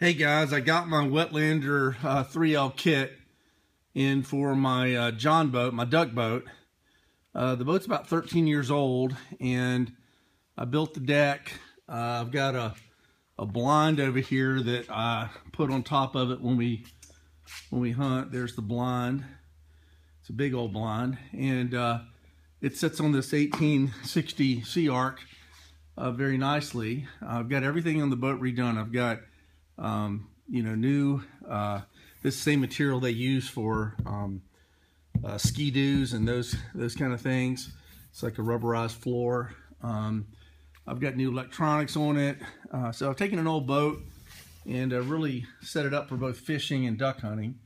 Hey guys, I got my Wetlander 3L kit in for my John boat, my duck boat. The boat's about 13 years old, and I built the deck. I've got a blind over here that I put on top of it when we hunt. There's the blind. It's a big old blind, and it sits on this 1860 Sea Arc very ski I've got everything on the boat redone. I've got new this same material they use for ski-doos and those kind of things. It's like a rubberized floor. I've got new electronics on it. So I've taken an old boat and really set it up for both fishing and duck hunting.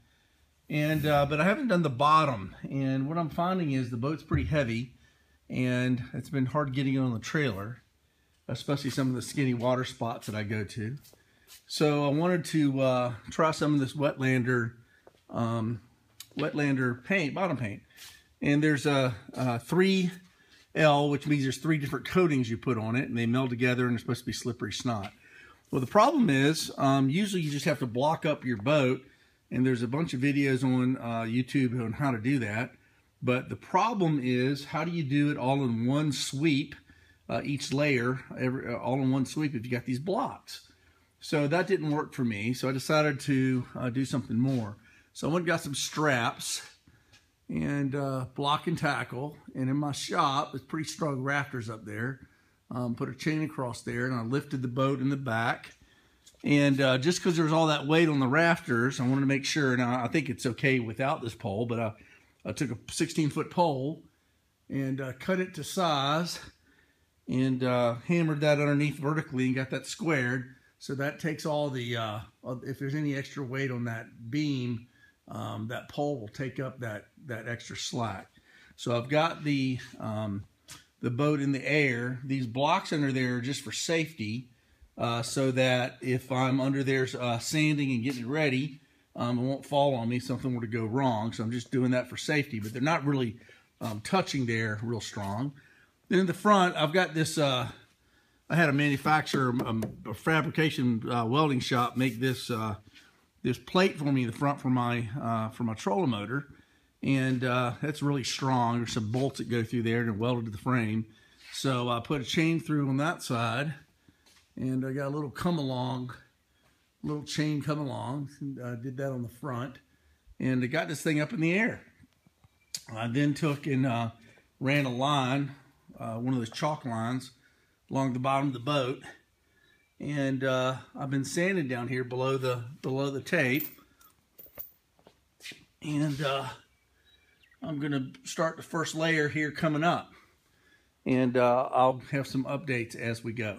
And but I haven't done the bottom, and what I'm finding is the boat's pretty heavy, and it's been hard getting it on the trailer, especially some of the skinny water spots that I go to. So I wanted to try some of this Wetlander paint, bottom paint. And there's a 3L, which means there's 3 different coatings you put on it, and they meld together, and it's supposed to be slippery snot. Well, the problem is, usually you just have to block up your boat, and there's a bunch of videos on YouTube on how to do that. But the problem is, how do you do it all in one sweep, each layer, all in one sweep if you got these blocks? So that didn't work for me, so I decided to do something more. So I went and got some straps and block and tackle, and in my shop, there's pretty strong rafters up there. Put a chain across there, and I lifted the boat in the back. And just because there's all that weight on the rafters, I wanted to make sure. Now, I think it's okay without this pole, but I took a 16-foot pole and cut it to size and hammered that underneath vertically and got that squared. So that takes all the, if there's any extra weight on that beam, that pole will take up that extra slack. So I've got the boat in the air. These blocks under there are just for safety, so that if I'm under there sanding and getting ready, it won't fall on me if something were to go wrong. So I'm just doing that for safety, but they're not really touching there real strong. Then in the front, I've got this, I had a manufacturer, a fabrication welding shop make this this plate for me in the front for my trolling motor, and that's really strong. There's some bolts that go through there and welded to the frame. So I put a chain through on that side, and I got a little chain come along. And, did that on the front, and I got this thing up in the air. I then took and ran a line, one of those chalk lines, along the bottom of the boat, and I've been sanding down here below the tape, and I'm gonna start the first layer here coming up, and I'll have some updates as we go.